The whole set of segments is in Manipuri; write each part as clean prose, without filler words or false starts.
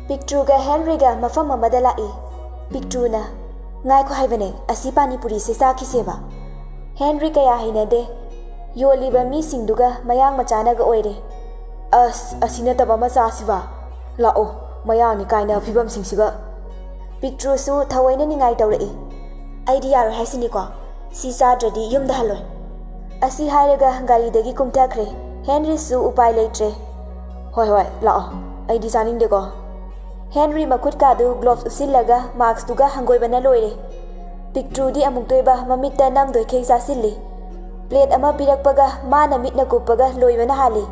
Piktruga Henryga mafam amada lai. Piktruna ngai ko haibane asi Manipuri se sa kiseba. Henry kaya hinade yoliba mi singduga mayang machana ga oire. Asina taba macha siba. Lao mayang ni kaina phibam singsiga. Piktru su thawaina ni ngai tawrei. Idea ro hasini ko. Si sa dradi yum da haloi. Asi hairaga gari dagi kumthakre. Henry su upai leitre. Hoi lao. Aidi janing de ko. Henry makut kadu gloves usillaga mask tuga hangoi bana loire. Piktru di amuk toiba mamita nam doi khei sa silli. Plate ama pirakpaga mana mitna kuppaga loibana hali.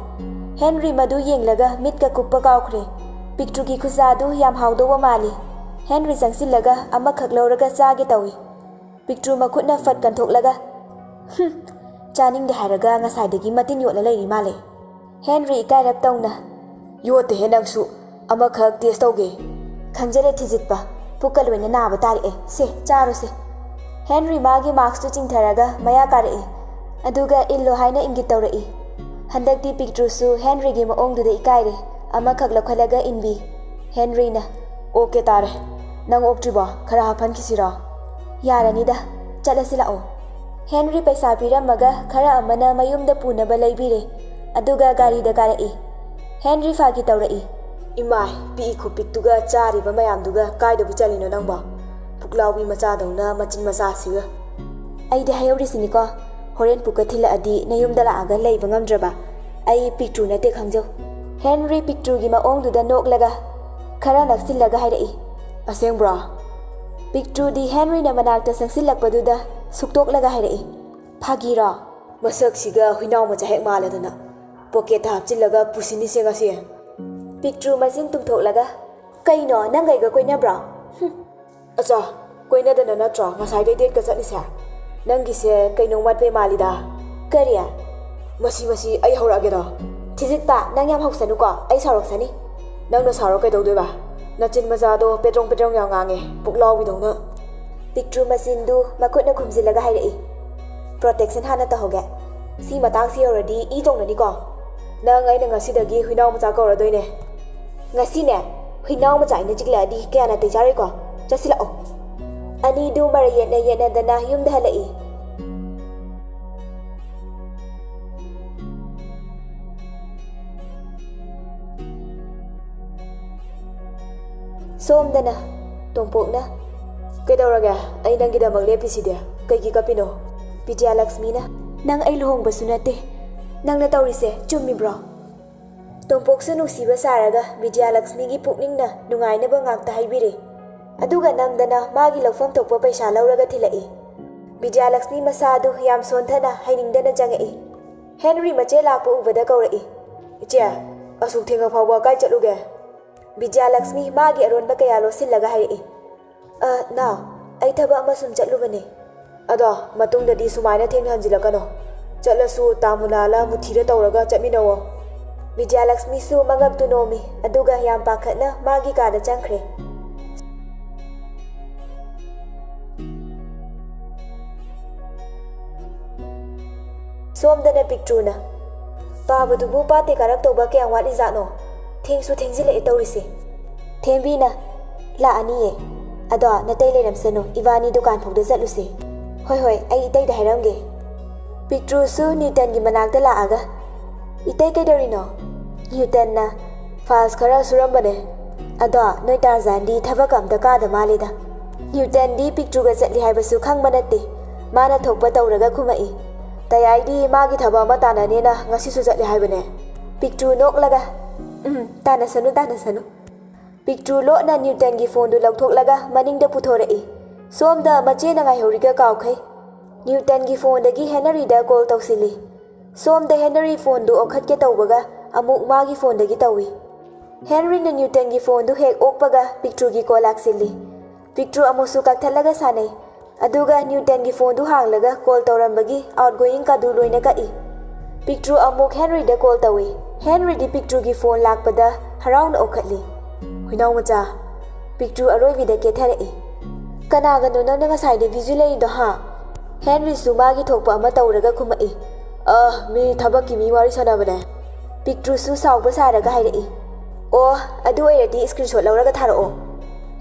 Henry madu yenglaga mitka kuppa kaukre. Piktru ki khuzadu yam haudowa mali. Henry sangsillaga ama khaklauraga chage tawi. Piktru makutna fat kanthok chaning de haraga ngasaidagi matin yotla leiri male. Henry kairak tawna yote henangsu ama khak test tawge khangjare thijitpa pukalwena naba tari se charo se. Henry magi marks tu chingtharaga maya kare aduga illo haina ingit tawrei. Handakti Piktru su Henry gi maong du de ikaire ama khak lakhalaga inbi. Henry na oke tare nang oktriba khara haphan kisira yarani da chalasila o. Henry paisa piramaga khara amana mayumda punaba leibire aduga gari da karai. Henry fagi tawrei. Imai pi khu piktuga chari ba mayam duga kai da buchalino nangba puklawi macha dawna machin macha siga ai da hayori siniko horen puka thila adi nayum dala aga leiba ngamdraba ai Piktru na te khangjau. Henry Piktru gi maong du da nok laga khara naksillaga hairei asengbra. Piktru di Henry na manakta sangsilakpa du da suktok laga hairei phagira masak siga huinaw macha hek maladana pocket hapchillaga pusini senga se. Piktru masin tumthok laga kaino nangai ga koina bra acha koina da na tra ngasai dai date ka chani sa nangi se kaino matpe malida kariya masi ai hora ge da thijit pa nang yam hoksanu ko ai sarok sani nang na sarok kai doi ba nachin maja do petrong yang ngange puklaw wi dona. Piktru masin du makut na khumjil laga hairei protection hana ta hoge si matang si already I jong na ni ko nang ai na ngasi dagi huinaw macha ko ra doine ngasi ne huinaw macha ina jikla di kya na te jare ko chasila o ani du marayen na yena dana yum da halai. Som dana tompok na kedauraga ai nang gida magle piside kai gi kapino Divyaluxmi na nang ai luhong basunate nang na tawrise chummi bro. Tompok sa nungsiba saraga Divyaluxmi gi pukning na nungai na ba ngakta haibire aduga namdana magi lawfam tokpa paisa lauraga thilai. Divyaluxmi masadu yam sonthana hainingdana jangai. Henry mache lakpa ubada kaurai iche asuk thenga phawba kai chaluge. Divyaluxmi magi aron ba kaya losillaga hairei now ai thaba ama sum chatlubane ado matungda di sumaina theng hanjilakano chatlasu tamulala muthira tawraga chatminawo. Divyaluxmi su mangak tu nomi aduga yam pakhatna magi kada changkhre. Somdana Piktruna pabadubu pate karak toba ke awat izano thengsu thengzile tawrise thembina la aniye ado natai leram sano Ivani dukan phokda chatluse hoi ai itai da hairamge. Piktru su Newton gi manakta la aga itai kai dorino Newton na fast khara surambane ado noi Tarzan di thabakam da ka da maleda. Newton di Piktru ga chatli haibasu khangba natte mana thokpa tawraga khumai tayai di magi thaba mata na ne na ngasi su chatli haibane. Piktru nok laga tana sanu Piktru lo na Newton gi phone du lauthok laga maning da puthorei somda mache na ngai horiga kaw khai. Newton gi phone dagi Henry da call tawsili somda Henry phone du okhat ke tawbaga amuk magi phone dagi tawi. Henry na Newton gi phone du hek okpaga Piktru gi call aksili. Piktru amusu kakthalaga sanai aduga Newton gi phone du hanglaga call tawrambagi outgoing ka du loina ka I. Piktru amuk Henry da call tawi. Henry di Piktru gi phone lakpada haraun okhatli huinaw macha Piktru aroi vida ke tharei kana ga no nang nga sai de visually do ha. Henry su magi thokpa ama tawraga khumai mi thabak ki mi wari sana bane. Piktru su sauba saraga hairei ꯑꯣ ꯑꯗꯨ ꯑꯣꯏꯔꯗꯤ ꯁ꯭ꯀ꯭ꯔꯤꯟꯁꯣꯠ ꯂꯧꯔꯒ ꯊꯥꯔꯛꯑꯣ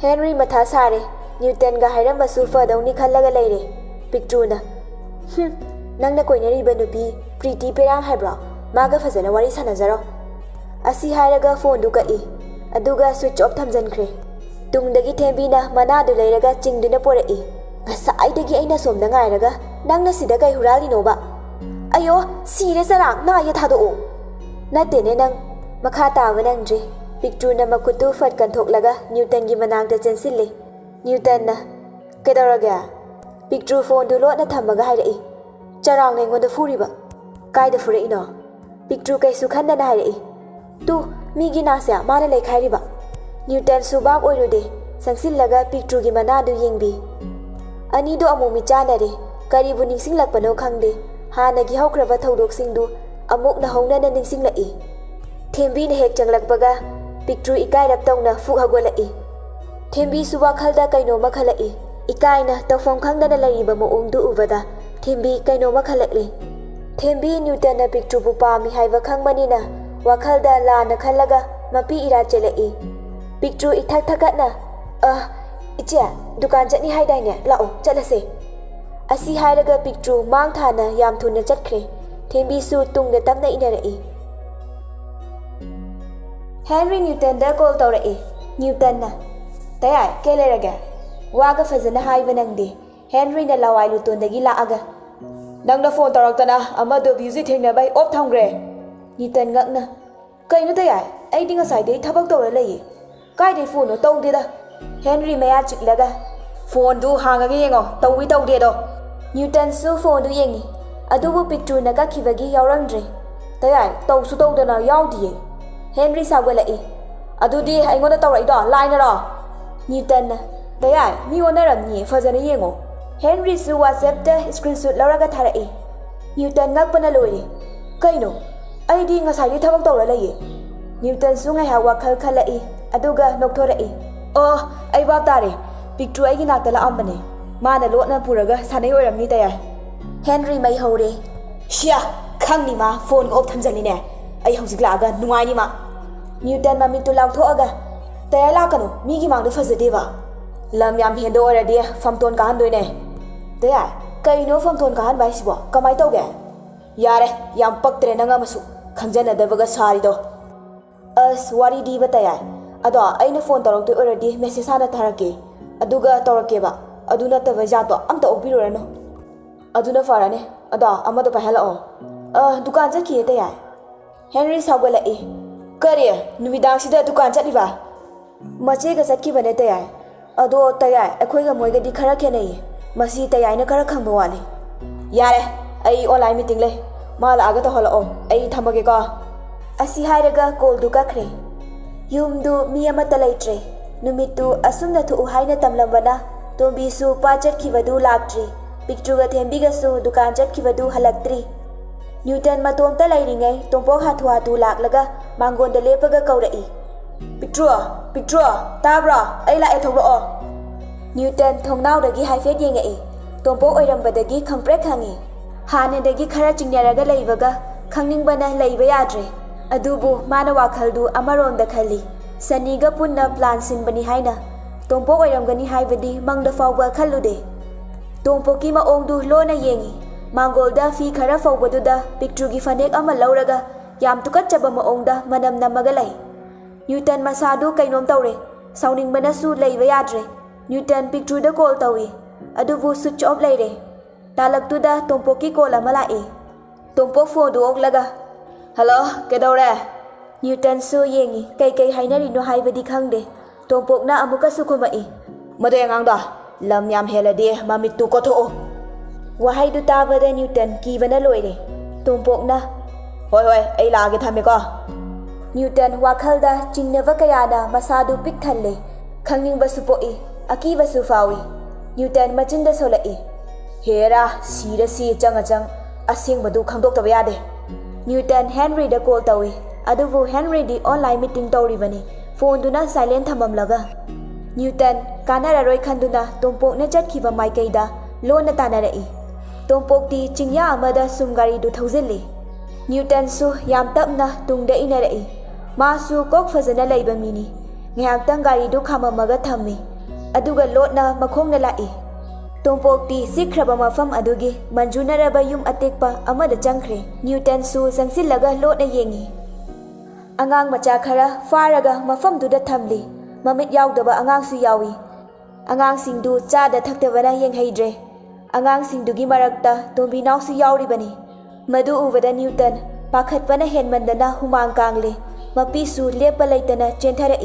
ꯍꯦꯟꯔꯤ ꯃꯊꯥ ꯁꯥꯔꯦ ꯅ꯭ꯌꯨꯇꯟꯒ ꯍꯥꯏꯔꯝꯃꯁꯨ ꯐꯗꯧꯅꯤ ꯈꯜꯂꯒ ꯂꯩꯔꯦ ꯄꯤꯛꯇ꯭ꯔꯨꯅ ꯅꯪꯅ ꯀꯣꯏꯅꯔꯤꯕ ꯅꯨꯄꯤ ꯄ꯭ꯔꯤꯇꯤ ꯄꯦꯔꯥꯡ ꯍꯥꯏꯕ꯭ꯔꯣ ꯃꯥꯒ ꯐꯖꯅ ꯋꯥꯔꯤ ꯁꯥꯟꯅꯖꯔꯣ ꯑꯁꯤ ꯍꯥꯏꯔꯒ ꯐꯣꯟꯗꯨ ꯀꯛꯏ ꯑꯗꯨꯒ ꯁ꯭ꯋꯤꯆ ꯑꯣꯐ ꯊꯝꯖꯟꯈ꯭ꯔꯦ ꯇꯨꯡꯗꯒꯤ ꯊꯦꯝꯕꯤꯅ ꯃꯅꯥꯗꯨ ꯂꯩꯔꯒ ꯆꯤꯡꯗꯨꯅ ꯄꯣꯔꯛꯏ ꯉꯁꯥꯏꯗꯒꯤ ꯑꯩꯅ ꯁꯣꯝꯗ ꯉꯥꯏꯔꯒ ꯅꯪꯅ ꯁꯤꯗ ꯀꯩ ꯍꯨꯔꯥꯜꯂꯤꯅꯣꯕ ꯑꯌꯣ ꯁꯤꯔꯦ ꯆꯔꯥꯡ ꯅꯥꯌꯦ ꯊꯥꯗꯣꯛꯑꯣ ꯅꯠꯇꯦꯅꯦ ꯅꯪ ꯃꯈꯥ ꯇꯥꯕ ꯅꯪꯗ꯭ꯔꯤ ꯄꯤꯛꯇ꯭ꯔꯨꯅ ꯃꯈꯨꯠꯇꯨ ꯐꯠ ꯀꯟꯊꯣꯛꯂꯒ ꯅ꯭ꯌꯨꯇꯟꯒꯤ ꯃꯅꯥꯛꯇ ꯆꯦꯟꯁꯤꯜꯂꯤ ꯅ꯭ꯌꯨꯇꯟꯅ ꯀꯩꯗꯧꯔꯒꯦ ꯄꯤꯛꯇ꯭ꯔꯨ ꯐꯣꯟꯗꯨ ꯂꯣꯠꯅ ꯊꯝꯃꯒ ꯍꯥꯏꯔꯛꯏ ꯆꯔꯥꯡꯅ ꯑꯩꯉꯣꯟꯗ ꯐꯨꯔꯤꯕ ꯀꯥꯏꯗ ꯐꯨꯔꯛꯏꯅꯣ ꯄꯤꯛꯇ꯭ꯔꯨ ꯀꯩꯁꯨ ꯈꯟꯗꯅ ꯍꯥꯏꯔꯛꯏ ꯇꯨ ꯃꯤꯒꯤ ꯅꯥꯁꯦ ꯃꯥꯅ ꯂꯩꯈꯥꯏꯔꯤꯕ ꯅ꯭ꯌꯨꯇꯟꯁꯨ ꯚꯥꯞ ꯑꯣꯏꯔꯨꯗꯦ ꯆꯪꯁꯤꯜꯂꯒ ꯄꯤꯛꯇ꯭ꯔꯨꯒꯤ ꯃꯅꯥꯗꯨ ꯌꯦꯡꯕꯤ ꯑꯅꯤꯗꯣ ꯑꯃꯨꯛ ꯃꯤꯠꯆꯥꯅꯔꯦ ꯀꯔꯤꯕꯨ ꯅꯤꯡꯁꯤꯡꯂꯛꯄꯅꯣ ꯈꯪꯗꯦ ꯍꯥꯟꯅꯒꯤ ꯍꯧꯈ꯭ꯔꯕ ꯊꯧꯗꯣꯛꯁꯤꯡꯗꯨ ꯑꯃꯨꯛ ꯅꯍꯧꯅꯅ ꯅꯤꯡꯁꯤꯡꯂꯛꯏ ꯊꯦꯝꯕꯤꯅ ꯍꯦꯛ ꯆꯪꯂꯛꯄꯒ ꯄꯤꯛꯇ꯭ꯔꯨ ꯏꯀꯥꯏꯔꯞ ꯇꯧꯅ ꯐꯨꯛ ꯍꯧꯒꯠꯂꯛꯏ ꯊꯦꯝꯕꯤꯁꯨ ꯋꯥꯈꯜꯗ ꯀꯩꯅꯣꯝꯃ ꯈꯜꯂꯛꯏ ꯏꯀꯥꯏꯅ ꯇꯧꯐꯝ ꯈꯪꯗꯅ ꯂꯩꯔꯤꯕ ꯃꯑꯣꯡꯗꯨ ꯎꯕꯗ ꯊꯦꯝꯕꯤ ꯀꯩꯅꯣꯝꯃ ꯈꯜꯂꯛꯂꯤ ꯊꯦꯝꯕꯤ ꯅ꯭ꯌꯨꯇꯟꯅ ꯄꯤꯛꯇ꯭ꯔꯨꯕꯨ ꯄꯥꯝꯃꯤ ꯍꯥꯏꯕ ꯈꯪꯕꯅꯤꯅ ꯋꯥꯈꯜꯗ ꯂꯥꯟꯅ ꯈꯜꯂꯒ ꯃꯄꯤ ꯏꯔꯥ ꯆꯦꯜꯂꯛꯏ ꯄꯤꯛꯇ꯭ꯔꯨ ꯏꯊꯛ ꯊꯛꯀꯠꯅ ꯏꯆꯦ ꯗꯨꯀꯥꯟ ꯆꯠꯅꯤ ꯍꯥꯏꯗꯥꯏꯅꯦ ꯂꯥꯛꯑꯣ ꯆꯠꯂꯁꯦ ꯑꯁꯤ ꯍꯥꯏꯔꯒ ꯄꯤꯛꯇ꯭ꯔꯨ ꯃꯥꯡ ꯊꯥꯅ ꯌꯥꯝ ꯊꯨꯅ ꯆꯠꯈ꯭ꯔꯦ ꯊꯦꯝꯕꯤꯁꯨ ꯇꯨꯡꯗ ꯇꯞꯅ ꯏꯟꯅꯔꯛꯏ ꯍꯦꯟꯔꯤ ꯅ꯭ꯌꯨꯇꯟꯗ ꯀꯣꯜ ꯇꯧꯔꯛꯏ ꯅ꯭ꯌꯨꯇꯟꯅ ꯇꯌꯥꯏ ꯀꯩ ꯂꯩꯔꯒꯦ ꯋꯥꯒ ꯐꯖꯅ ꯍꯥꯏꯕ ꯅꯪꯗꯦ ꯍꯦꯟꯔꯤꯅ ꯂꯋꯥꯏ ꯂꯨꯇꯣꯟꯗꯒꯤ ꯂꯥꯛꯑꯒ ꯅꯪꯅ ꯐꯣꯟ ꯇꯧꯔꯛꯇꯅ ꯑꯃꯗꯣ ꯚ꯭ꯌꯨꯖꯤ ꯊꯦꯡꯅꯕꯩ ꯑꯣꯐ ꯊꯝꯈ꯭ꯔꯦ ꯅ꯭ꯌꯨꯇꯟ ꯉꯛꯅ ꯀꯩꯅꯣ ꯇꯌꯥꯏ ꯑꯩꯗꯤ ꯉꯁꯥꯏꯗꯩ ꯊꯕꯛ ꯇꯧꯔ ꯂꯩꯌꯦ ꯀꯥꯏꯗꯩ ꯐꯣꯟꯅꯣ ꯇꯧꯗꯦꯗ ꯍꯦꯟꯔꯤ ꯃꯌꯥ ꯆꯤꯛꯂꯒ ꯐꯣꯟꯗꯨ ꯍꯥꯡꯉꯒ ꯌꯦꯡꯉꯣ ꯇꯧꯋꯤ ꯇꯧꯗꯦꯗꯣ ꯅ꯭ꯌꯨꯇꯟꯁꯨ ꯐꯣꯟꯗꯨ ꯌꯦꯡꯉꯤ ꯑꯗꯨꯕꯨ ꯄꯤꯛꯇ꯭ꯔꯨꯅ ꯀꯛꯈꯤꯕꯒꯤ ꯌꯥꯎꯔꯝꯗ꯭ꯔꯦ ꯇꯌꯥꯏ ꯇꯧꯁꯨ ꯇꯧꯗꯅ ꯌꯥꯎꯗꯤꯌꯦ ꯍꯦꯟꯔꯤ ꯁꯥꯎꯒꯠꯂꯛꯏ ꯑꯗꯨꯗꯤ ꯑꯩꯉꯣꯟꯗ ꯇꯧꯔꯛꯏꯗꯣ ꯂꯥꯏꯅꯔꯣ ꯅ꯭ꯌꯨꯇꯟꯅ ꯇꯌꯥꯏ ꯃꯤ ꯑꯣꯟꯅꯔꯝꯅꯤꯌꯦ ꯐꯖꯅ ꯌꯦꯡꯉꯣ ꯍꯦꯟꯔꯤꯁꯨ ꯋꯥꯆꯦꯞꯇ ꯁ꯭ꯀ꯭ꯔꯤꯟꯁꯣꯠ ꯂꯧꯔꯒ ꯊꯥꯔꯛꯏ ꯅ꯭ꯌꯨꯇꯟ ꯉꯛꯄꯅ ꯂꯣꯏꯔꯦ ꯀꯩꯅꯣ ꯑꯩꯗꯤ ꯉꯁꯥꯏꯗꯩ ꯊꯕꯛ ꯇꯧꯔ ꯂꯩꯌꯦ ꯅ꯭ꯌꯨꯇꯟꯁꯨ ꯉꯥꯏꯍꯥꯛ ꯋꯥꯈꯜ ꯈꯜꯂꯛꯏ ꯑꯗꯨꯒ ꯅꯣꯛꯊꯣꯔꯛꯏ ꯑꯣ ꯑꯩ ꯚꯥꯞ ꯇꯥꯔꯦ ꯄꯤꯛꯇ꯭ꯔꯨ ꯑꯩꯒꯤ ꯅꯥꯛꯇ ꯂꯥꯛꯑꯝꯕꯅꯦ ꯃꯥꯅ ꯂꯣꯠꯅ ꯄꯨꯔꯒ ꯁꯥꯟꯅꯩ ꯑꯣꯏꯔꯝꯅꯤ ꯇꯌꯥꯏ ꯍꯦꯟꯔꯤ ꯃꯩ ꯍꯧꯔꯦ ꯁꯤꯌꯥ ꯈꯪꯅꯤ ꯃꯥ ꯐꯣꯟꯒ ꯑꯣꯐ ꯊꯝꯖꯜꯂꯤꯅꯦ ꯑꯩ ꯍꯧꯖꯤꯛ ꯂꯥꯛꯑꯒ ꯅꯨꯡꯉꯥꯏꯅꯤ ꯃꯥ ꯅ꯭ꯌꯨꯇꯟ ꯃꯃꯤꯠꯇꯨ ꯂꯥꯎꯊꯣꯛꯑꯒ ꯇꯌꯥꯏ ꯂꯥꯛꯀꯅꯨ ꯃꯤꯒꯤ ꯃꯥꯡꯗ ꯐꯖꯗꯦꯕ ꯂꯝ ꯌꯥꯝ ꯍꯦꯟꯗ ꯑꯣꯏꯔꯗꯤ ꯐꯝꯇꯣꯟ ꯀꯥꯍꯟꯗꯣꯏꯅꯦ ꯇꯌꯥꯏ ꯀꯩꯅꯣ ꯐꯝꯇꯣꯟ ꯀꯥꯍꯟꯕ ꯍꯥꯏꯁꯤꯕꯣ ꯀꯃꯥꯏ ꯇꯧꯒꯦ ꯌꯥꯔꯦ ꯌꯥꯝ ꯄꯛꯇ꯭ꯔꯦ ꯅꯪ ꯑꯃꯁꯨ ꯈꯪꯖꯅꯗꯕꯒ ꯁꯥꯔꯤꯗꯣ ꯑꯁ ꯋꯥꯔꯤ ꯗꯤꯕ ꯇꯌꯥꯏ ꯑꯗꯣ ꯑꯩꯅ ꯐꯣꯟ ꯇꯧꯔꯛꯇꯣꯏ ꯑꯣꯏꯔꯗꯤ ꯃꯦꯁꯦꯖ ꯍꯥꯟꯅ ꯊꯥꯔꯛꯀꯦ ꯑꯗꯨꯒ ꯇꯧꯔꯛꯀꯦꯕ ꯑꯗꯨ ꯅꯠꯇꯕ ꯖꯥꯠꯇꯣ ꯑꯝꯇ ꯑꯣꯛꯄꯤꯔꯨꯔꯅꯨ ꯑꯗꯨꯅ ꯐꯔꯅꯤ ꯑꯗꯣ ꯑꯃꯗꯣ ꯄꯥꯏꯍꯜꯂꯛꯑꯣ ꯗꯨꯀꯥꯟ ꯆꯠꯈꯤꯌꯦ ꯇꯌꯥꯏ ꯍꯦꯟꯔꯤ ꯁꯥꯎꯒꯠꯂꯛꯏ ꯀꯔꯤ ꯅꯨꯃꯤꯗꯥꯡꯁꯤꯗ ꯗꯨꯀꯥꯟ ꯆꯠꯂꯤꯕ ꯃꯆꯦꯒ ꯆꯠꯈꯤꯕꯅꯦ ꯇꯌꯥꯏ ꯑꯗꯣ ꯇꯌꯥꯏ ꯑꯩꯈꯣꯏꯒ ꯃꯣꯏꯒꯗꯤ ꯈꯔ ꯈꯦꯠꯅꯩꯌꯦ ꯃꯁꯤ ꯇꯌꯥꯏꯅ ꯈꯔ ꯈꯪꯕ ꯋꯥꯠꯂꯤ ꯌꯥꯔꯦ ꯑꯩ ꯑꯣꯟꯂꯥꯏꯟ ꯃꯤꯇꯤꯡ ꯂꯩ ꯃꯥ ꯂꯥꯛꯑꯒ ꯇꯧꯍꯜꯂꯛꯑꯣ ꯑꯩ ꯊꯝꯃꯒꯦꯀꯣ ꯑꯁꯤ ꯍꯥꯏꯔꯒ ꯀꯣꯜꯗꯨ ꯀꯛꯈ꯭ꯔꯦ ꯌꯨꯝꯗꯨ ꯃꯤ ꯑꯃꯠꯇ ꯂꯩꯇ꯭ꯔꯦ ꯅꯨꯃꯤꯠꯇꯨ ꯑꯁꯨꯝꯅ ꯊꯣꯛꯎ ꯍꯥꯏꯅ ꯇꯝꯂꯝꯕꯅ ꯇꯣꯝꯕꯤꯁꯨ ꯄꯥꯠ ꯆꯠꯈꯤꯕꯗꯨ ꯂꯥꯛꯇ꯭ꯔꯤ ꯄꯤꯛꯇ꯭ꯔꯨꯒ ꯊꯦꯝꯕꯤꯒꯁꯨ ꯗꯨꯀꯥꯟ ꯆꯠꯈꯤꯕꯗꯨ ꯍꯜꯂꯛꯇ꯭ꯔꯤ ꯅ꯭ꯌꯨꯇꯟ ꯃꯇꯣꯝꯇ ꯂꯩꯔꯤꯉꯩ ꯇꯣꯝꯄꯣꯛ ꯍꯥꯊꯨ ꯍꯥꯊꯨ ꯂꯥꯛꯂꯒ ꯃꯥꯡꯒꯣꯟꯗ ꯂꯦꯞꯄꯒ ꯀꯧꯔꯛꯏ ꯄꯤꯛꯇ꯭ꯔꯨ ꯄꯤꯛꯇ꯭ꯔꯨ ꯇꯥꯕ꯭ꯔꯣ ꯑꯩ ꯂꯥꯛꯑꯦ ꯊꯣꯛꯂꯛꯑꯣ ꯅ꯭ꯌꯨꯇꯟ ꯊꯣꯡꯅꯥꯎꯗꯒꯤ ꯍꯥꯏꯐꯦꯠ ꯌꯦꯡꯉꯛꯏ ꯇꯣꯝꯄꯣꯛ ꯑꯣꯏꯔꯝꯕꯗꯒꯤ ꯈꯪꯄ꯭ꯔꯦꯛ ꯈꯪꯉꯤ ꯍꯥꯟꯅꯗꯒꯤ ꯈꯔ ꯆꯤꯡꯅꯔꯒ ꯂꯩꯕꯒ ꯈꯪꯅꯤꯡꯕꯅ ꯂꯩꯕ ꯌꯥꯗ꯭ꯔꯦ ꯑꯗꯨꯕꯨ ꯃꯥꯅ ꯋꯥꯈꯜꯗꯨ ꯑꯃꯔꯣꯝꯗ ꯈꯜꯂꯤ ꯁꯟꯅꯤꯒ ꯄꯨꯟꯅ ꯄ꯭ꯂꯥꯟ ꯁꯤꯟꯕꯅꯤ ꯍꯥꯏꯅ ꯇꯣꯝꯄꯣꯛ ꯑꯣꯏꯔꯝꯒꯅꯤ ꯍꯥꯏꯕꯗꯤ ꯃꯪꯗ ꯐꯥꯎꯕ ꯈꯜꯂꯨꯗꯦ ꯇꯣꯝꯄꯣꯛꯀꯤ ꯃꯑꯣꯡꯗꯨ ꯂꯣꯟꯅ ꯌꯦꯡꯉꯤ ꯃꯥꯡꯒꯣꯜꯗ ꯐꯤ ꯈꯔ ꯐꯧꯕꯗꯨꯗ ꯄꯤꯛꯇ꯭ꯔꯨꯒꯤ ꯐꯅꯦꯛ ꯑꯃ ꯂꯧꯔꯒ ꯌꯥꯝ ꯇꯨꯀꯠꯆꯕ ꯃꯑꯣꯡꯗ ꯃꯅꯝ ꯅꯝꯃꯒ ꯂꯩ ꯅ꯭ꯌꯨꯇꯟ ꯃꯁꯥꯗꯨ ꯀꯩꯅꯣꯝ ꯇꯧꯔꯦ ꯁꯥꯎꯅꯤꯡꯕꯅꯁꯨ ꯂꯩꯕ ꯌꯥꯗ꯭ꯔꯦ ꯅ꯭ꯌꯨꯇꯟ ꯄꯤꯛꯇ꯭ꯔꯨꯗ ꯀꯣꯜ ꯇꯧꯏ ꯑꯗꯨꯕꯨ ꯁ꯭ꯋꯤꯆ ꯑꯣꯐ ꯂꯩꯔꯦ ꯇꯥꯂꯛꯇꯨꯗ ꯇꯣꯝꯄꯣꯛꯀꯤ ꯀꯣꯜ ꯑꯃ ꯂꯥꯛꯏ ꯇꯣꯝꯄꯣꯛ ꯐꯣꯟꯗꯨ ꯑꯣꯛꯂꯒ ꯍꯜꯂꯣ ꯀꯩꯗꯧꯔꯦ ꯅ꯭ꯌꯨꯇꯟꯁꯨ ꯌꯦꯡꯉꯤ ꯀꯩꯀꯩ ꯍꯥꯏꯅꯔꯤꯅꯣ ꯍꯥꯏꯕꯗꯤ ꯈꯪꯗꯦ ꯇꯣꯝꯄꯣꯛꯅ ꯑꯃꯨꯛꯀꯁꯨ ꯈꯨꯝꯃꯛꯏ ꯃꯗꯨꯏ ꯑꯉꯥꯡꯗꯣ ꯂꯝ ꯌꯥꯝ ꯍꯦꯜꯂꯗꯤ ꯃꯃꯤꯠꯇꯨ ꯀꯣꯊꯣꯛꯎ ꯋꯥꯍꯩꯗꯨ ꯇꯥꯕꯗ ꯅ꯭ꯌꯨꯇꯟ ꯀꯤꯕꯅ ꯂꯣꯏꯔꯦ ꯇꯣꯝꯄꯣꯛꯅ ꯍꯣꯏ ꯍꯣꯏ ꯑꯩ ꯂꯥꯛꯑꯒꯦ ꯊꯝꯃꯦꯀꯣ ꯅ꯭ꯌꯨꯇꯟ ꯋꯥꯈꯜꯗ ꯆꯤꯡꯅꯕ ꯀꯌꯥꯅ ꯃꯁꯥꯗꯨ ꯄꯤꯛ ꯊꯜꯂꯦ ꯈꯪꯅꯤꯡꯕꯁꯨ ꯄꯣꯛꯏ ꯑꯀꯤꯕꯁꯨ ꯐꯥꯎꯏ ꯅ꯭ꯌꯨꯇꯟ ꯃꯆꯤꯟꯗ ꯁꯣꯜꯂꯛꯏ ꯍꯦꯔꯥ ꯁꯤꯔꯁꯤ ꯆꯪ ꯑꯁꯦꯡꯕꯗꯨ ꯈꯪꯗꯣꯛꯇꯕ ꯌꯥꯗꯦ ꯅ꯭ꯌꯨꯇꯟ ꯍꯦꯟꯔꯤꯗ ꯀꯣꯜ ꯇꯧꯏ ꯑꯗꯨꯕꯨ ꯍꯦꯟꯔꯤꯗꯤ ꯑꯣꯟꯂꯥꯏꯟ ꯃꯤꯇꯤꯡ ꯇꯧꯔꯤꯕꯅꯤ ꯐꯣꯟꯗꯨꯅ ꯁꯥꯏꯂꯦꯟ ꯊꯝꯃꯝꯂꯒ ꯅ꯭ꯌꯨꯇꯟ ꯀꯥꯟꯅꯔꯔꯣꯏ ꯈꯟꯗꯨꯅ ꯇꯣꯝꯄꯣꯛꯅ ꯆꯠꯈꯤꯕ ꯃꯥꯏꯀꯩꯗ ꯂꯣꯟꯅ ꯇꯥꯟꯅꯔꯛꯏ ꯇꯣꯝꯄꯣꯛꯇꯤ ꯆꯤꯡꯌꯥ ꯑꯃꯗ ꯁꯨꯝ ꯒꯥꯔꯤꯗꯨ ꯊꯧꯖꯤꯜꯂꯤ ꯅ꯭ꯌꯨꯇꯟꯁꯨ ꯌꯥꯝ ꯇꯞꯅ ꯇꯨꯡꯗ ꯏꯟꯅꯔꯛꯏ मासु कोक फजना लैबा मिनी ngayaktan gari du khamamaga thammi aduga lotna makhongna lai tongpokti sikraba mafam adugi manjunaraba yum atekpa amada changkhre Newton su sangsillaga lotna yengi angang macha khara faraga mafam du da thamli mamit yaudaba angang su yawi angang singdu cha da thaktabana yenghaidre angang singdugi marakta tombi naw su yawri bani madu ubada Newton pakhatpana henmandana humang kangle mapi su lepa laitana chenthara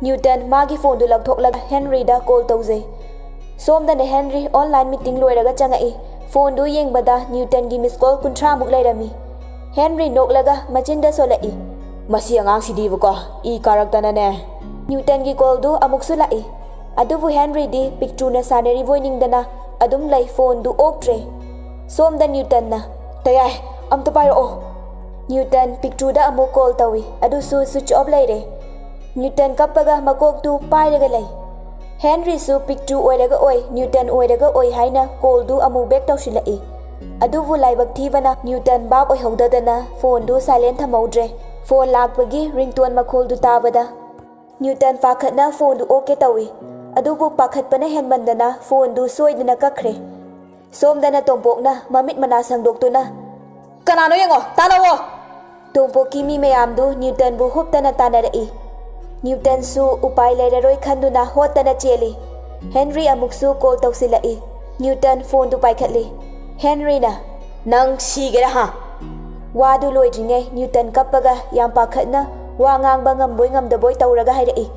Newton magi phone du lagthoklag Henry da call tawje som da ne Henry online meeting loiraga changai phone du yengbada Newton gi miss call kunthra muk lairami Henry noklaga machinda solai masi angang sidi bu ko I karakta na ne Newton gi call du amuk sulai adubu Henry di Piktru na saneri voining dana adum lai phone du oktre som da Newton na tayai amta pairo Newton Piktru da amuk call tawi adu su switch off laire Newton kapaga makok tu pairaga lay Henry su Piktru oiraga oi Newton oiraga oi haina call du amu back tawsilai adubu laibak thibana Newton bab oi hodadana phone du silent thamodre phone lakpagi ringtone makhol du tabada Newton pakhatna phone du okay tawi adubu pakhatpana henmandana phone du soidana kakre somdana tompokna mamit mana sangdoktuna kanano yengo tanawo tompoki mi mayam du Newton bu huptana tanarai Newton su upai lairaroi khanduna hotana cheli Henry amuksu call tawsilai Newton phone du paikhatli Henry na nang sigera ha wadu loidringai Newton kapaga yam pakhatna wa ngangba ngamboi ngamdaboi tawraga hairai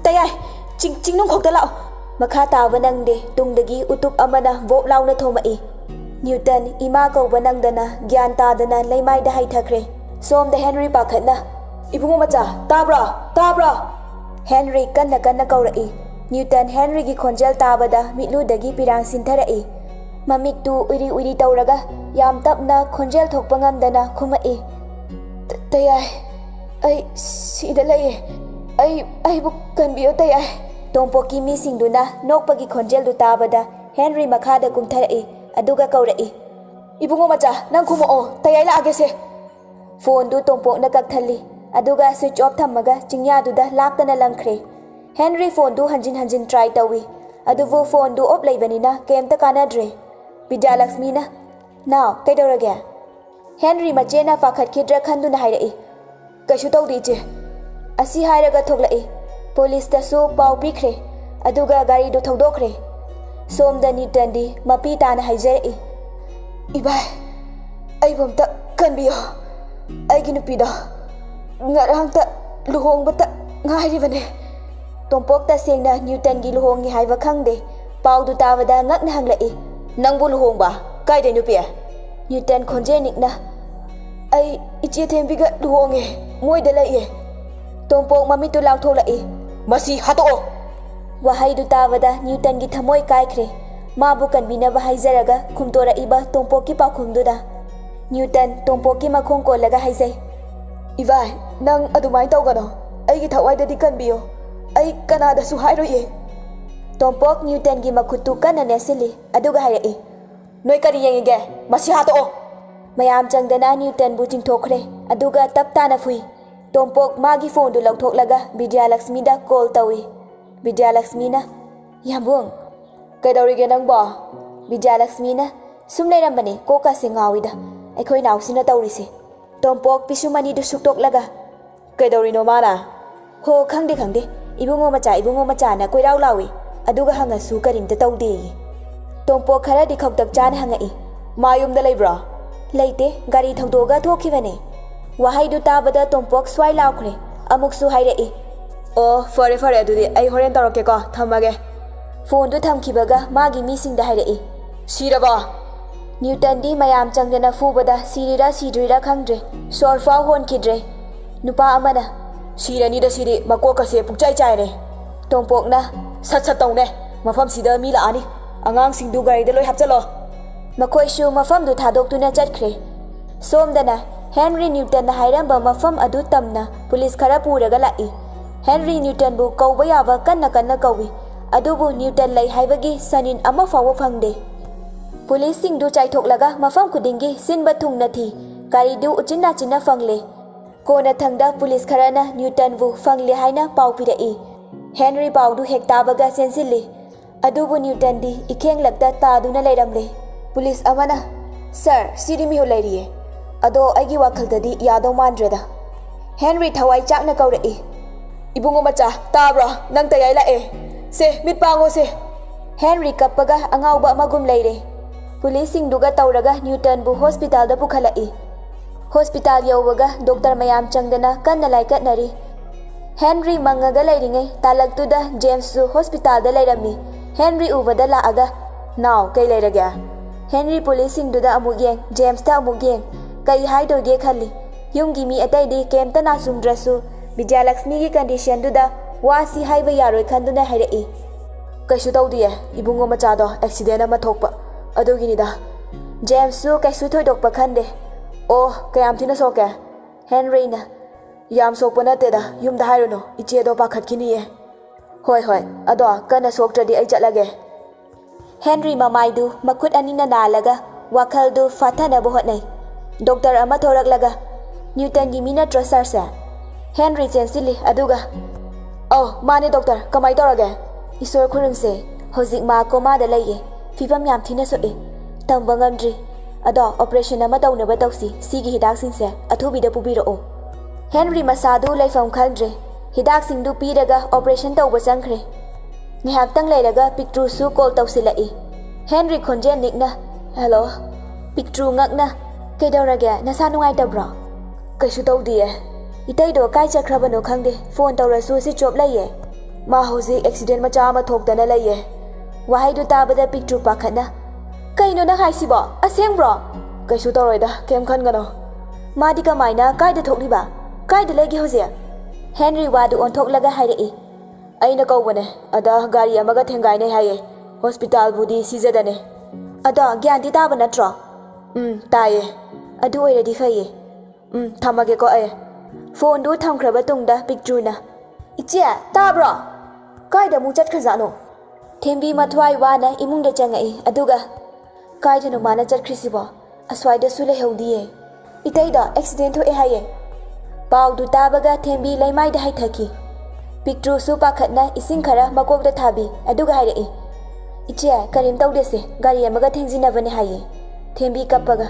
tayai chingnung khokta lao makha tawa nangde tungdagi utup amana vop launa thomai Newton ima kauba nangdana gyan tadana leimai da haithakre som da Henry pakhatna Ibungo macha tabra Henry kanna kaurai Newton Henry gi khonjal tabada mitlu dagi pirang sintarai mamitu uri tawraga yam tapna khonjal thokpa ngamdana khumai tayai ai sida lai ai bu kanbio tayai tompoki mi singduna nokpagi khonjal du tabada Henry makhada kumtharai aduga kaurai Ibungo macha nang khumo tayai la age se phone du tompok na kakthali aduga switch off thamaga chingya duda laktana langkhre Henry phone du hanjin try tawi adubu phone du off leibanina kemta kanadre Divyaluxmi na now kaidorage Henry machena pakhat khidra khanduna hairai kaishu tawdi che asi hairaga thoklai police ta su pau pikre aduga gari du thodokre somda Newton di mapi tana haijai ibai ai bomta kanbiyo ai ginupida ngarangta luhongbata ngairibane tompokta sengna Newton gi luhongi haiba khangde paudu tabada ngakna hanglai nangbu luhongba kaide nupi Newton khonje nikna ai ichi thembiga luhonge moida lai tompok mamitu laktholai masi hato wahai du tabada Newton gi thamoi kaikre mabu kanbina bahaijaraga khumtora iba tompoki pakhumduda Newton tompoki makhong ko laga haijai Ivai nang adumai tawgano aigi thawaidadi kanbiyo ai kanada su hairoye tompok Newton gi makhutu kana nesili aduga hairai noi kari yengige masi hato mayam changdana Newton bu chingthokre aduga taptana fui tompok magi phone du lauthoklaga Divyaluxmi da call tawi Divyaluxmi na yambung kaidorige nang ba Divyaluxmi na sumlai rambani koka singawida aikhoi nausina tawrise tompok pisumani du suktok laga kaidorino mana ho khangde ibungo macha na koirau lawi aduga hanga su karimta tawde tompok khara di khoktak chan hangai mayum da leibra leite gari thongdoga thokhibane wahai du tabada tompok swai laukre amuk su hairai fare adudi ai horen toroke ko thamage phone du thamkibaga magi mi sing da hairai siraba Newton di mayam changdana fubada sidrira khangdre sorfa hon khidre nupa amana sirani da siri makoka se pukchai chaire tompok na sat tawne mafam sida mi la ani angang sing du gari da loi hapchalo makoi shu mafam du thadok tu na chatkhre somdana Henry Newton na hairamba mafam adu tamna police khara puraga lai Henry Newton bu kauba yaba kanna kawi adubu Newton lai haibagi sanin ama fawo phangde police sing du chai thok laga mafam khudingi sinba thung na thi ꯒꯥꯔꯤꯗꯨ ꯎꯆꯤꯟ ꯅꯥꯆꯤꯟꯅ ꯐꯪꯂꯦ꯫ ꯀꯣꯟꯅ ꯊꯪꯗ ꯄꯨꯂꯤꯁ ꯈꯔꯅ ꯅ꯭ꯌꯨꯇꯟꯕꯨ ꯐꯪꯂꯦ ꯍꯥꯏꯅ ꯄꯥꯎ ꯄꯤꯔꯛꯏ꯫ ꯍꯦꯟꯔꯤ ꯄꯥꯎꯗꯨ ꯍꯦꯛ ꯇꯥꯕꯒ ꯆꯦꯟꯁꯤꯜꯂꯤ꯫ ꯑꯗꯨꯕꯨ ꯅ꯭ꯌꯨꯇꯟꯗꯤ ꯏꯈꯦꯡꯂꯛꯇ ꯇꯥꯗꯨꯅ ꯂꯩꯔꯝꯂꯦ꯫ ꯄꯨꯂꯤꯁ ꯑꯃꯅ "ꯁꯔ, ꯁꯤꯗꯤ ꯃꯤꯍꯨꯠ ꯂꯩꯔꯤꯌꯦ꯫ ꯑꯗꯣ ꯑꯩꯒꯤ ꯋꯥꯈꯜꯗꯗꯤ ꯌꯥꯗꯧ ꯃꯥꯟꯗ꯭ꯔꯦꯗ"꯫ ꯍꯦꯟꯔꯤ ꯊꯋꯥꯏ ꯆꯥꯛꯅ ꯀꯧꯔꯛꯏ꯫ "ꯏꯕꯨꯡꯉꯣ ꯃꯆꯥ, ꯇꯥꯕ꯭ꯔꯥ? ꯅꯪ ꯇꯌꯥꯏ ꯂꯥꯛꯑꯦ꯫ ꯁꯦ, ꯃꯤꯠ ꯄꯥꯡꯉꯣ ꯁꯦ"꯫ ꯍꯦꯟꯔꯤ ꯀꯞꯄꯒ ꯑꯉꯥꯎꯕ ꯑꯃꯒꯨꯝ ꯂꯩꯔꯦ꯫ ꯄꯨꯂꯤꯁꯁꯤꯡꯗꯨꯒ ꯇꯧꯔꯒ ꯅ꯭ꯌꯨꯇꯟꯕꯨ ꯍꯣꯁꯄꯤꯇꯥꯜꯗ ꯄꯨꯈꯠꯂꯛꯏ꯫ ꯍꯣꯁꯄꯤꯇꯥꯜ ꯌꯧꯕꯒ ꯗꯣꯛꯇꯔ ꯃꯌꯥꯝ ꯆꯪꯗꯅ ꯀꯟꯅ ꯂꯥꯏꯀꯠꯅꯔꯤ꯫ ꯍꯦꯟꯔꯤ ꯃꯪꯉꯒ ꯂꯩꯔꯤꯉꯩ ꯇꯥꯂꯛꯇꯨꯗ ꯖꯦꯝꯁꯁꯨ ꯍꯣꯁꯄꯤꯇꯥꯜꯗ ꯂꯩꯔꯝꯃꯤ꯫ ꯍꯦꯟꯔꯤ ꯎꯕꯗ ꯂꯥꯛꯑꯒ "ꯅꯥꯎ, ꯀꯩ ꯂꯩꯔꯒꯦ"꯫ ꯍꯦꯟꯔꯤ ꯄꯨꯂꯤꯁꯁꯤꯡꯗꯨꯗ ꯑꯃꯨꯛ ꯌꯦꯡ, ꯖꯦꯝꯁꯇ ꯑꯃꯨꯛ ꯌꯦꯡ, ꯀꯩ ꯍꯥꯏꯗꯣꯏꯒꯦ ꯈꯜꯂꯤ꯫ ꯌꯨꯝꯒꯤ ꯃꯤ ꯑꯇꯩꯗꯤ ꯀꯩꯝꯇ ꯅꯥꯆꯨꯝꯗ꯭ꯔꯁꯨ ꯕꯤꯖꯌꯂꯛꯁꯃꯤꯒꯤ ꯀꯟꯗꯤꯁꯟꯗꯨꯗ ꯋꯥꯁꯤ ꯍꯥꯏꯕ ꯌꯥꯔꯣꯏ ꯈꯟꯗꯨꯅ ꯍꯥꯏꯔꯛꯏ꯫ "ꯀꯩꯁꯨ ꯇꯧꯗꯤꯌꯦ, ꯏꯕꯨꯡꯉꯣ ꯃꯆꯥꯗꯣ ꯑꯦꯛꯁꯤꯗꯦꯟ ꯑꯃ ꯊꯣꯛꯄ, ꯑꯗꯨꯒꯤꯅꯤꯗ"꯫ ꯖꯦꯝꯁꯁꯨ ꯀꯩꯁꯨ ꯊꯣꯏꯗꯣꯛꯄ ꯈꯟꯗꯦ꯫ "ꯑꯣ, ꯀꯌꯥꯝ ꯊꯤꯅ ꯁꯣꯛꯀꯦ"꯫ ꯍꯦꯟꯔꯤꯅ "ꯌꯥꯝ ꯁꯣꯛꯄ ꯅꯠꯇꯦꯗ, ꯌꯨꯝꯗ ꯍꯥꯏꯔꯨꯅꯨ, ꯏꯆꯦꯗꯣ ꯄꯥꯈꯠꯈꯤꯅꯤꯌꯦ"꯫ "ꯍꯣꯏ, ꯑꯗꯣ ꯀꯟꯅ ꯁꯣꯛꯇ꯭ꯔꯗꯤ ꯑꯩ ꯆꯠꯂꯒꯦ"꯫ ꯍꯦꯟꯔꯤ ꯃꯃꯥꯏꯗꯨ ꯃꯈꯨꯠ ꯑꯅꯤꯅ ꯅꯥꯜꯂꯒ ꯋꯥꯈꯜꯗꯨ ꯐꯥꯊꯅꯕ ꯍꯣꯠꯅꯩ꯫ ꯗꯣꯛꯇꯔ ꯑꯃ ꯊꯣꯔꯛꯂꯒ "ꯅ꯭ꯌꯨꯇꯟꯒꯤ ꯃꯤ ꯅꯠꯇ꯭ꯔꯣ ꯁꯥꯔꯁꯦ"꯫ ꯍꯦꯟꯔꯤ ꯆꯦꯟꯁꯤꯜꯂꯤ ꯑꯗꯨꯒ "ꯑꯧ, ꯃꯥꯅꯦ ꯗꯣꯛꯇꯔ, ꯀꯃꯥꯏ ꯇꯧꯔꯒꯦ"꯫ "ꯏꯁꯣꯔ ꯈꯨꯔꯨꯝꯁꯦ, ꯍꯧꯖꯤꯛ ꯃꯥ ꯀꯣꯃꯥꯗ ꯂꯩꯌꯦ, ꯐꯤꯕꯝ ꯌꯥꯝ ꯊꯤꯅ ꯁꯣꯛꯏ, ꯇꯝꯕ ꯉꯝꯗ꯭ꯔꯤ꯫ ꯑꯗꯣ ꯑꯣꯄꯔꯦꯁꯟ ꯑꯃ ꯇꯧꯅꯕ ꯇꯧꯁꯤ, ꯁꯤꯒꯤ ꯍꯤꯗꯥꯛꯁꯤꯡꯁꯦ ꯑꯊꯨꯕꯤꯗ ꯄꯨꯕꯤꯔꯛꯑꯣ"꯫ ꯍꯦꯟꯔꯤ ꯃꯁꯥꯗꯨ ꯂꯩꯐꯝ ꯈꯪꯗ꯭ꯔꯦ꯫ ꯍꯤꯗꯥꯛꯁꯤꯡꯗꯨ ꯄꯤꯔꯒ ꯑꯣꯄꯔꯦꯁꯟ ꯇꯧꯕ ꯆꯪꯈ꯭ꯔꯦ꯫ ꯉꯥꯏꯍꯥꯛꯇꯪ ꯂꯩꯔꯒ ꯄꯤꯛꯇ꯭ꯔꯨꯁꯨ ꯀꯣꯜ ꯇꯧꯁꯤꯜꯂꯛꯏ꯫ ꯍꯦꯟꯔꯤ ꯈꯣꯟꯖꯦꯜ ꯅꯤꯛꯅ "ꯍꯦꯂꯣ"꯫ ꯄꯤꯛꯇ꯭ꯔꯨ ꯉꯛꯅ "ꯀꯩꯗꯧꯔꯒꯦ, ꯅꯁꯥ ꯅꯨꯡꯉꯥꯏꯇꯕ꯭ꯔꯣ"꯫ "ꯀꯩꯁꯨ ꯇꯧꯗꯤꯌꯦ, ꯏꯇꯩꯗꯣ ꯀꯥꯏ ꯆꯠꯈ꯭ꯔꯕꯅꯣ ꯈꯪꯗꯦ, ꯐꯣꯟ ꯇꯧꯔꯁꯨ ꯁ꯭ꯋꯤꯆ ꯑꯣꯐ ꯂꯩꯌꯦ꯫ ꯃꯥ ꯍꯧꯖꯤꯛ ꯑꯦꯛꯁꯤꯗꯦꯟ ꯃꯆꯥ ꯑꯃ ꯊꯣꯛꯇꯅ ꯂꯩꯌꯦ"꯫ ꯋꯥꯍꯩꯗꯨ ꯇꯥꯕꯗ ꯄꯤꯛꯇ꯭ꯔꯨ ꯄꯥꯈꯠꯅ "ꯀꯩꯅꯣ ꯅꯪ ꯍꯥꯏꯁꯤꯕꯣ, ꯑꯁꯦꯡꯕ꯭ꯔꯣ"꯫ "ꯀꯩꯁꯨ ꯇꯧꯔꯣꯏꯗ, ꯀꯩꯝ ꯈꯟꯒꯅꯣ"꯫ "ꯃꯥꯗꯤ ꯀꯃꯥꯏꯅ, ꯀꯥꯏꯗ ꯊꯣꯛꯂꯤꯕ, ꯀꯥꯏꯗ ꯂꯩꯒꯦ ꯍꯧꯖꯤꯛ"꯫ ꯍꯦꯟꯔꯤ ꯋꯥꯗꯨ ꯑꯣꯟꯊꯣꯛꯂꯒ ꯍꯥꯏꯔꯛꯏ꯫ "ꯑꯩꯅ ꯀꯧꯕꯅꯦ, ꯑꯗ ꯒꯥꯔꯤ ꯑꯃꯒ ꯊꯦꯡꯒꯥꯏꯅꯩ ꯍꯥꯏꯌꯦ, ꯍꯣꯁꯄꯤꯇꯥꯜꯕꯨꯗꯤ ꯁꯤꯖꯗꯅꯦ"꯫ "ꯑꯗꯣ ꯒ꯭ꯌꯥꯟꯗꯤ ꯇꯥꯕ ꯅꯠꯇ꯭ꯔꯣ"꯫ "ꯇꯥꯏꯌꯦ"꯫ "ꯑꯗꯨ ꯑꯣꯏꯔꯗꯤ ꯐꯩꯌꯦ"꯫ "ꯊꯝꯃꯒꯦꯀꯣ ꯑꯩ"꯫ ꯐꯣꯟꯗꯨ ꯊꯝꯈ꯭ꯔꯕ ꯇꯨꯡꯗ ꯄꯤꯛꯇ꯭ꯔꯨꯅ "ꯏꯆꯦ, ꯇꯥꯕ꯭ꯔꯣ"꯫ "ꯀꯥꯏꯗ ꯑꯃꯨꯛ ꯆꯠꯈ꯭ꯔꯖꯥꯠꯅꯣ"꯫ ꯊꯦꯝꯕꯤ ꯃꯊ꯭ꯋꯥꯏ ꯋꯥꯅ ꯏꯃꯨꯡꯗ ꯆꯪꯉꯛꯏ ꯑꯗꯨꯒ "ꯀꯥꯏꯗꯅꯣ ꯃꯥꯅ ꯆꯠꯈ꯭ꯔꯤꯁꯤꯕꯣ, ꯑꯁ꯭ꯋꯥꯏꯗꯁꯨ ꯂꯩꯍꯧꯗꯤꯌꯦ, ꯏꯇꯩꯗꯣ ꯑꯦꯛꯁꯤꯗꯦꯟ ꯊꯣꯛꯑꯦ ꯍꯥꯏꯌꯦ"꯫ ꯄꯥꯎꯗꯨ ꯇꯥꯕꯒ ꯊꯦꯝꯕꯤ ꯂꯩꯃꯥꯏꯗ ꯍꯩꯊꯈꯤ꯫ ꯄꯤꯛꯇ꯭ꯔꯨꯁꯨ ꯄꯥꯈꯠꯅ ꯏꯁꯤꯡ ꯈꯔ ꯃꯀꯣꯛꯇ ꯊꯥꯕꯤ ꯑꯗꯨꯒ ꯍꯥꯏꯔꯛꯏ꯫ "ꯏꯆꯦ, ꯀꯔꯤꯝ ꯇꯧꯗꯦꯁꯦ, ꯒꯥꯔꯤ ꯑꯃꯒ ꯊꯦꯡꯖꯤꯟꯅꯕꯅꯦ ꯍꯥꯏꯌꯦ"꯫ ꯊꯦꯝꯕꯤ ꯀꯞꯄꯒ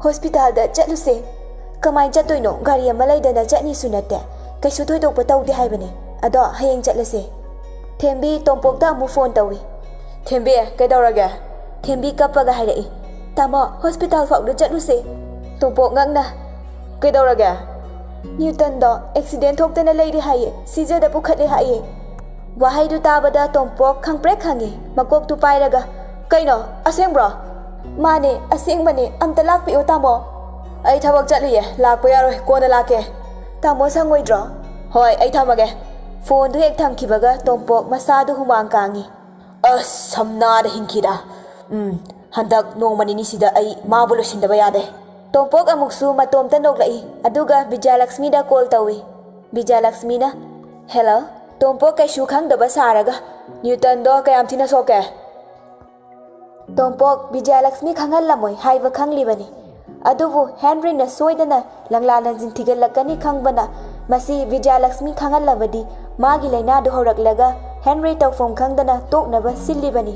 "ꯍꯣꯁꯄꯤꯇꯥꯜꯗ ꯆꯠꯂꯨꯁꯦ"꯫ "ꯀꯃꯥꯏ ꯆꯠꯇꯣꯏꯅꯣ, ꯒꯥꯔꯤ ꯑꯃ ꯂꯩꯗꯅ ꯆꯠꯅꯤꯁꯨ ꯅꯠꯇꯦ, ꯀꯩꯁꯨ ꯊꯣꯏꯗꯣꯛꯄ ꯇꯧꯗꯦ ꯍꯥꯏꯕꯅꯦ, ꯑꯗꯣ ꯍꯌꯦꯡ ꯆꯠꯂꯁꯦ"꯫ ꯊꯦꯝꯕꯤ ꯇꯣꯝꯄꯣꯛꯇ ꯑꯃꯨꯛ ꯐꯣꯟ ꯇꯧꯏ꯫ "ꯊꯦꯝꯕꯤ, ꯀꯩꯗꯧꯔꯒꯦ"꯫ ꯊꯦꯝꯕꯤ ꯀꯞꯄꯒ ꯍꯥꯏꯔꯛꯏ꯫ "ꯇꯥꯃꯣ, ꯍꯣꯁꯄꯤꯇꯥꯜ ꯐꯥꯎꯗ ꯆꯠꯂꯨꯁꯦ"꯫ ꯇꯣꯝꯄꯣꯛ ꯉꯛꯅ "ꯀꯩꯗꯧꯔꯒꯦ"꯫ "ꯅ꯭ꯌꯨꯇꯟꯗꯣ ꯑꯦꯛꯁꯤꯗꯦꯟ ꯊꯣꯛꯇꯅ ꯂꯩꯔꯦ ꯍꯥꯏꯌꯦ, ꯁꯤꯖꯗ ꯄꯨꯈꯠꯂꯦ ꯍꯥꯏꯌꯦ"꯫ ꯋꯥꯍꯩꯗꯨ ꯇꯥꯕꯗ ꯇꯣꯝꯄꯣꯛ ꯈꯪꯄ꯭ꯔꯦꯛ ꯈꯪꯉꯤ꯫ ꯃꯀꯣꯛꯇꯨ ꯄꯥꯏꯔꯒ "ꯀꯩꯅꯣ, ꯑꯁꯦꯡꯕ꯭ꯔꯣ"꯫ "ꯃꯥꯅꯦ, ꯑꯁꯦꯡꯕꯅꯦ, ꯑꯝꯇ ꯂꯥꯛꯄꯤꯌꯣ ꯇꯥꯃꯣ"꯫ "ꯑꯩ ꯊꯕꯛ ꯆꯠꯂꯤꯌꯦ, ꯂꯥꯛꯄ ꯌꯥꯔꯣꯏ, ꯀꯣꯟꯅ ꯂꯥꯛꯀꯦ"꯫ "ꯇꯥꯃꯣ ꯁꯪꯉꯣꯏꯗ꯭ꯔꯣ"꯫ "ꯍꯣꯏ, ꯑꯩ ꯊꯝꯃꯒꯦ"꯫ ꯐꯣꯟꯗꯨ ꯍꯦꯛ ꯊꯝꯈꯤꯕꯒ ꯇꯣꯝꯄꯣꯛ ꯃꯁꯥꯗꯨ ꯍꯨꯃꯥꯡ ꯀꯥꯡꯉꯤ꯫ "ꯁꯝꯅꯥꯗ ꯍꯤꯡꯈꯤꯗ, ꯍꯟꯗꯛ ꯅꯣꯡꯃ ꯅꯤꯅꯤꯁꯤꯗ ꯑꯩ ꯃꯥꯕꯨ ꯂꯣꯏꯁꯤꯟꯗꯕ ꯌꯥꯗꯦ"꯫ ꯇꯣꯝꯄꯣꯛ ꯑꯃꯨꯛꯁꯨ ꯃꯇꯣꯝꯇ ꯅꯣꯛꯂꯛꯏ ꯑꯗꯨꯒ ꯕꯤꯖꯌꯂꯛꯁꯃꯤꯗ ꯀꯣꯜ ꯇꯧꯏ꯫ ꯕꯤꯖꯌꯂꯛꯁꯃꯤꯅ "ꯍꯦꯂꯣ"꯫ ꯇꯣꯝꯄꯣꯛ ꯀꯩꯁꯨ ꯈꯪꯗꯕ ꯁꯥꯔꯒ "ꯅ꯭ꯌꯨꯇꯟꯗꯣ ꯀꯌꯥꯝ ꯊꯤꯅ ꯁꯣꯛꯀꯦ"꯫ ꯇꯣꯝꯄꯣꯛ ꯕꯤꯖꯌꯂꯛꯁꯃꯤ ꯈꯪꯍꯜꯂꯝꯃꯣꯏ ꯍꯥꯏꯕ ꯈꯪꯂꯤꯕꯅꯤ, ꯑꯗꯨꯕꯨ ꯍꯦꯟꯔꯤꯅ ꯁꯣꯏꯗꯅ ꯂꯪꯂꯥ ꯂꯪꯖꯤꯟ ꯊꯤꯒꯠꯂꯛꯀꯅꯤ ꯈꯪꯕꯅ ꯃꯁꯤ ꯕꯤꯖꯌꯂꯛꯁꯃꯤ ꯈꯪꯍꯜꯂꯕꯗꯤ ꯃꯥꯒꯤ ꯂꯩꯅꯥꯗꯨ ꯍꯧꯔꯛꯂꯒ ꯍꯦꯟꯔꯤ ꯇꯧꯐꯝ ꯈꯪꯗꯅ ꯇꯣꯛꯅꯕ ꯁꯤꯜꯂꯤꯕꯅꯤ꯫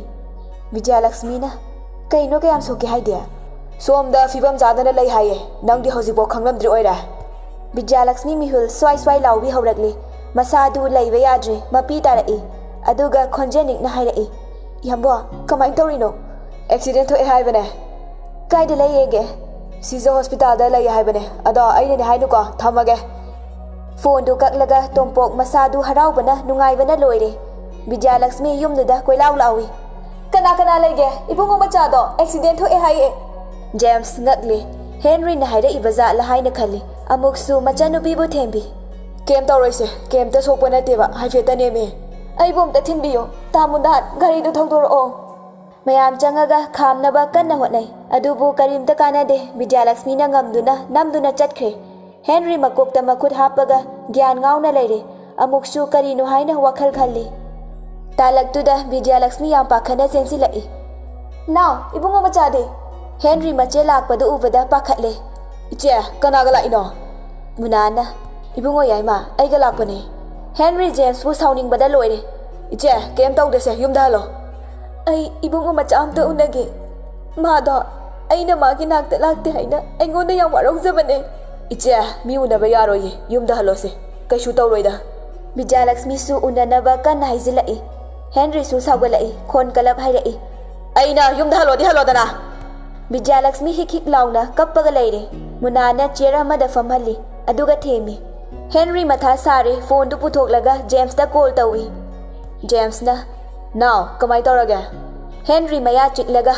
ꯕꯤꯖꯌꯂꯛꯁꯃꯤꯅ "ꯀꯩꯅꯣ, ꯀꯌꯥꯝ ꯁꯣꯛꯀꯦ ꯍꯥꯏꯗꯤ"꯫ "ꯁꯣꯝꯗ ꯐꯤꯕꯝ ꯆꯥꯗꯅ ꯂꯩ ꯍꯥꯏꯌꯦ, ꯅꯪꯗꯤ ꯍꯧꯖꯤꯛꯐꯥꯎ ꯈꯪꯂꯝꯗ꯭ꯔꯤ ꯑꯣꯏꯔꯦ"꯫ ꯕꯤꯖꯌꯂꯛꯁꯃꯤ ꯃꯤꯍꯨꯜ ꯁ꯭ꯋꯥꯏ ꯁ꯭ꯋꯥꯏ ꯂꯥꯎꯕꯤ ꯍꯧꯔꯛꯂꯤ꯫ ꯃꯁꯥꯗꯨ ꯂꯩꯕ ꯌꯥꯗ꯭ꯔꯦ, ꯃꯄꯤ ꯇꯥꯔꯛꯏ ꯑꯗꯨꯒ ꯈꯣꯟꯖꯦꯜ ꯅꯤꯛꯅ ꯍꯥꯏꯔꯛꯏ꯫ "ꯏꯌꯥꯝꯕ, ꯀꯃꯥꯏ ꯇꯧꯔꯤꯅꯣ"꯫ "ꯑꯦꯛꯁꯤꯗꯦꯟ ꯊꯣꯛꯑꯦ ꯍꯥꯏꯕꯅꯦ"꯫ "ꯀꯥꯏꯗ ꯂꯩꯌꯦꯒꯦ"꯫ "ꯁꯤꯖ ꯍꯣꯁꯄꯤꯇꯥꯜꯗ ꯂꯩꯌꯦ ꯍꯥꯏꯕꯅꯦ, ꯑꯗꯣ ꯑꯩꯅꯅꯦ ꯍꯥꯏꯅꯨꯀꯣ, ꯊꯝꯃꯒꯦ"꯫ ꯐꯣꯟꯗꯨ ꯀꯛꯂꯒ ꯇꯣꯝꯄꯣꯛ ꯃꯁꯥꯗꯨ ꯍꯔꯥꯎꯕꯅ ꯅꯨꯡꯉꯥꯏꯕꯅ ꯂꯣꯏꯔꯦ꯫ ꯕꯤꯖꯌꯂꯛꯁꯃꯤ ꯌꯨꯝꯗꯨꯗ ꯀꯣꯏꯂꯥꯎ ꯂꯥꯎꯏ꯫ "ꯀꯅꯥ ꯀꯅꯥ ꯂꯩꯒꯦ, ꯏꯕꯨꯡꯉꯣ ꯃꯆꯥꯗꯣ ꯑꯦꯛꯁꯤꯗꯦꯟ ꯊꯣꯛꯑꯦ ꯍꯥꯏꯌꯦ"꯫ ꯖꯦꯝꯁ ꯉꯛꯂꯤ꯫ ꯍꯦꯟꯔꯤꯅ ꯍꯥꯏꯔꯛꯏꯕ ꯖꯥꯠꯂ ꯍꯥꯏꯅ ꯈꯜꯂꯤ꯫ ꯑꯃꯨꯛꯁꯨ ꯃꯆꯟꯅꯨꯄꯤꯕꯨ ꯊꯦꯝꯕꯤ꯫ "ꯀꯩꯝ ꯇꯧꯔꯣꯏꯁꯦ, ꯀꯩꯝꯇ ꯁꯣꯛꯄ ꯅꯠꯇꯦꯕ, ꯍꯥꯏꯐꯦꯠꯇ ꯅꯦꯝꯃꯤ"꯫ "ꯑꯩꯕꯨ ꯑꯝꯇ ꯊꯤꯟꯕꯤꯌꯨ, ꯇꯥꯃꯨꯅꯥꯠ, ꯒꯥꯔꯤꯗꯨ ꯊꯧꯗꯣꯔꯛꯑꯣ"꯫ ꯃꯌꯥꯝ ꯆꯪꯉꯒ ꯈꯥꯝꯅꯕ ꯀꯟꯅ ꯍꯣꯠꯅꯩ, ꯑꯗꯨꯕꯨ ꯀꯔꯤꯝꯇ ꯀꯥꯟꯅꯗꯦ꯫ ꯕꯤꯖꯌꯂꯛꯁꯃꯤꯅ ꯉꯝꯗꯨꯅ ꯅꯝꯗꯨꯅ ꯆꯠꯈ꯭ꯔꯦ꯫ ꯍꯦꯟꯔꯤ ꯃꯀꯣꯛꯇ ꯃꯈꯨꯠ ꯍꯥꯞꯄꯒ ꯒ꯭ꯌꯥꯟ ꯉꯥꯎꯅ ꯂꯩꯔꯦ꯫ ꯑꯃꯨꯛꯁꯨ ꯀꯔꯤꯅꯣ ꯍꯥꯏꯅ ꯋꯥꯈꯜ ꯈꯜꯂꯤ꯫ ꯇꯥꯂꯛꯇꯨꯗ ꯕꯤꯖꯌꯂꯛꯁꯃꯤ ꯌꯥꯝ ꯄꯥꯈꯠꯅ ꯆꯦꯟꯁꯤꯜꯂꯛꯏ꯫ "ꯅꯥꯎ, ꯏꯕꯨꯡꯉꯣ ꯃꯆꯥꯗꯤ"꯫ ꯍꯦꯟꯔꯤ ꯃꯆꯦ ꯂꯥꯛꯄꯗꯨ ꯎꯕꯗ ꯄꯥꯈꯠꯂꯦ꯫ Iche kanaga laino Munana ibungo yaima aiga lakpane Henry James bu sauning bada loire Iche kem tawdese yumda halo ai ibungo macha amta unage mado aina magi nakta lakte haina aingonda yam warokjabane Iche mi unaba yaroye yumda halo se kaishu tawroida Divyaluxmi su unanaba kan haizilai Henry su saugalai khon kalap hairei aina yumda halo di halo dana Divyaluxmi hik launa kappaga leire Munana chera mada famhalli aduga themi Henry matha sare phone du puthok James da call tawi James na now kamai tawraga Henry maya chiklaga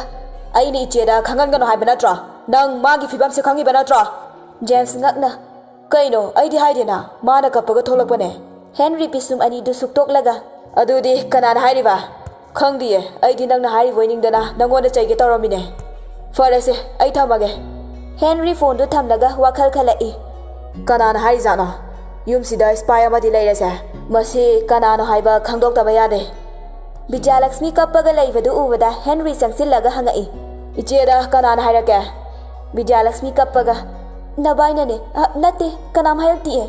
aini chera khangan gano haibana tra nang magi fibam se khangi bana tra James ngakna kaino aidi haidena mana kappaga tholakpane Henry pisum ani du suktoklaga adudi kanana hairiba khangdiye aidi nangna hairi voining dana nangonda chaige tawramine farese ai thamage Henry phone du thamlaga wakhal khalai kanana hairi jana yumsida spy amadi leirase masi kanana haiba khangdoktaba yade Divyaluxmi kappaga leibadu ubada Henry sangsillaga hangai icheda kanana hairake Divyaluxmi kappaga nabaina ne natte kanam hairti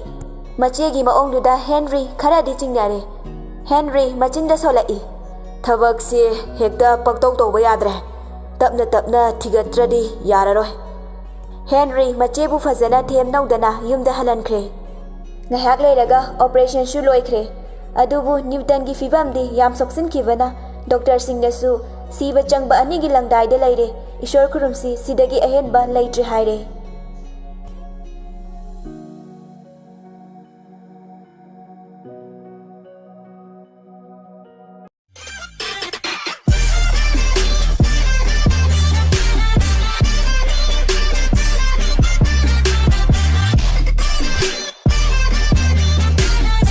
machegi maongduda Henry kharadi chingnare Henry machinda solai thabak se hekta paktok toba yadre tapna thigatradi yararoi Henry machebu fazana them naudana yumda halankre ngahak leiraga operation shu loikre adubu Newton gi fibam di yam soksin kibana doctor singna su siba changba ani gi langdai de leire ishor kurumsi sidagi ahenba leitre haire